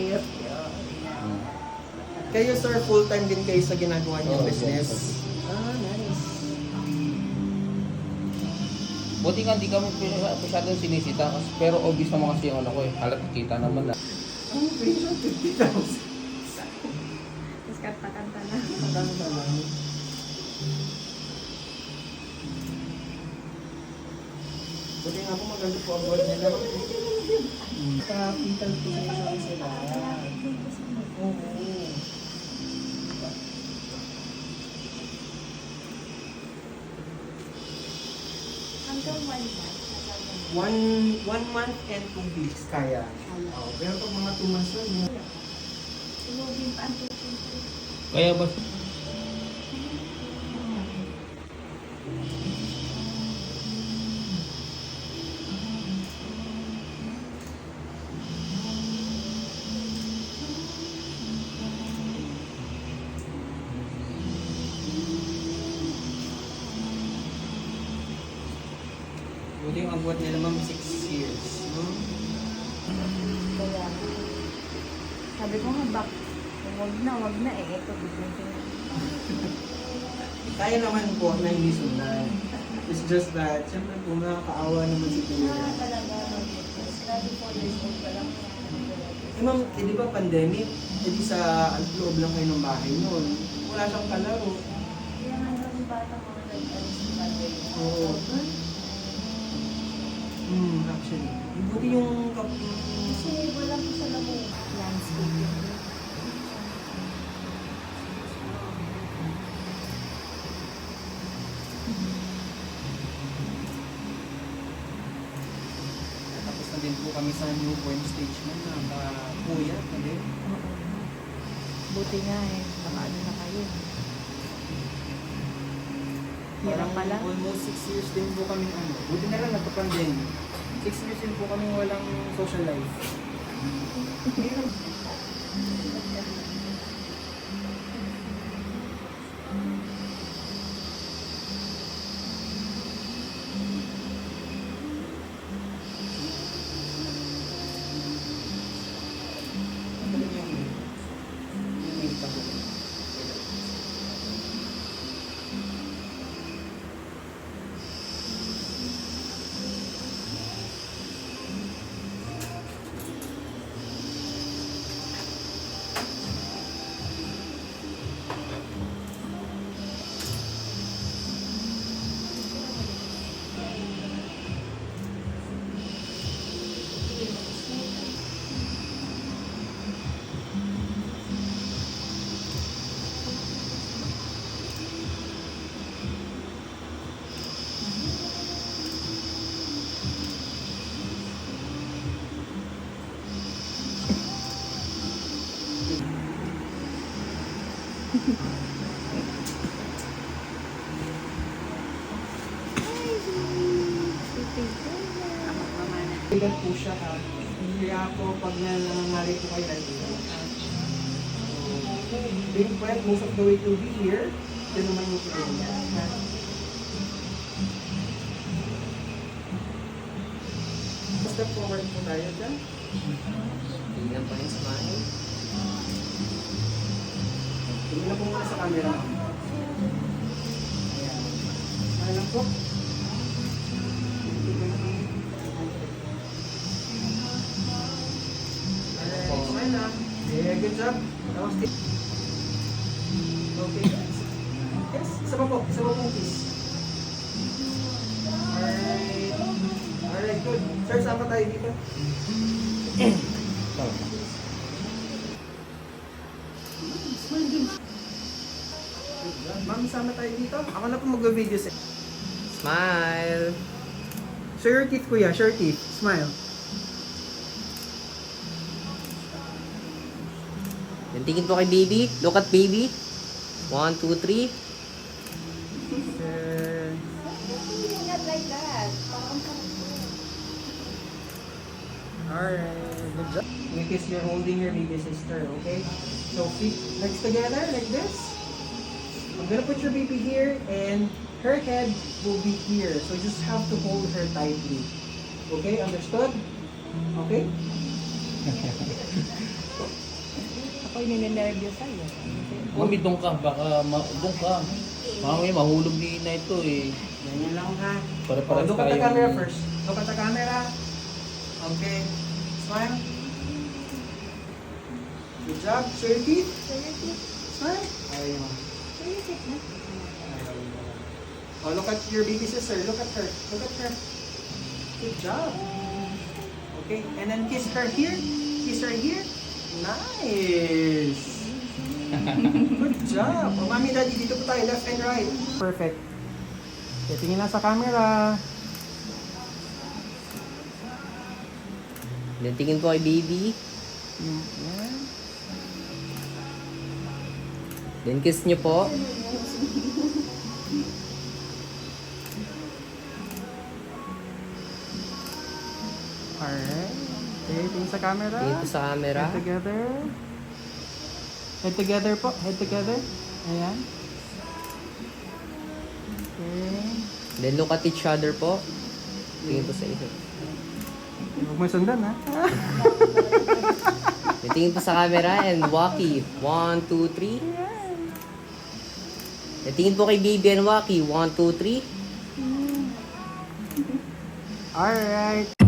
tip. Kayo sir, full-time din kayo sa ginagawa niyong business? Nice. Buti nga, di kami masyadong sinisita. Pero obvious naman kasi yung ano ko eh. Halat kita naman na. Ang presyo, 50,000. Tapos kanta-kanta na. Maganda lang. Buti nga po maganda po ang board nila. Capital position sila. Oo. Hanggang 1 month. One month and 2 weeks kaya. Pero pag mga 2 months na yun. Ilugin pa ang Kaya ba? Buti yung abot nila ma'am 6 years. No? Kaya, sabi ko nga, bak, wag na eh. Ito, bigyan na. Kaya naman po na hindi sundan. It's just that, syempre po nakakaawa naman si Kuya. Talaga, mag-business. 34 years old pa lang. Eh ma'am, di ba pandemic? Eh di sa loob lang kayo ng bahay noon. Wala siyang kalaro. Kaya nga yung bata ko nag-alis ng bagay. Oo. Actually. Buti yung Kasi wala ko sa labo. Landscape yun. tapos na din po kami sa newborn stage na naka-kuya na din. Buti nga eh. Nakaano na kayo. Hirap pala. Almost 6 years din po kami buti na lang nagpa-pandemic. 6 years din po kami walang social life. Ilan po siya ha. Kaya ako pag nangangalit ko kayo lagi. Being friend most of the way to be here, yun naman yung feeling niya. Step forward po tayo dyan. Tingnan po yung smile. Tingnan po muna sa camera. Ayan. Smile lang po. Smile lang. Yeah, good job. Tapos okay. Yes, isa pa po kiss. Alright. Alright, good. Sir, sama tayo dito. Smile din. Ma'am, sama tayo dito. Ako na po mag-video sa... Smile. Show your teeth, kuya. Show your teeth. Smile. Then tingin po kay baby. Look at baby. 1, 2, 3. Not like that. Alright, good job. Because you're holding your baby sister, okay? So feet legs together like this. I'm gonna put your baby here and her head will be here. So you just have to hold her tightly. Okay, understood? Okay? ako'y ninenervyos sa'yo. Mami, doon ka. Baka doon ka. Mamaya, mahulog din na ito eh. Ganyan lang ha. Para-para Look at the tayo. camera first. Look at the camera. Okay. Smile. Good job. Show your teeth. Smile. Ayun. Oh, look at your baby sister. Look at her. Look at her. Good job. Okay, and then kiss her here. Kiss her here. Nice. Good job. Oh, Mami, Daddy, dito po tayo. Left and right. Perfect. Okay, tingin lang sa camera. Then tingin po kay baby. Yan. Then kiss niyo po. Alright. Okay, tingin sa camera. Tingin po sa camera. Head together. Head together po. Head together. Ayan. Okay. Then look at each other po. Tingin po sa isa. Huwag mo sundan ha. Then tingin po sa camera and walkie. 1, 2, 3. Then tingin po kay baby and walkie. 1, 2, 3. Alright.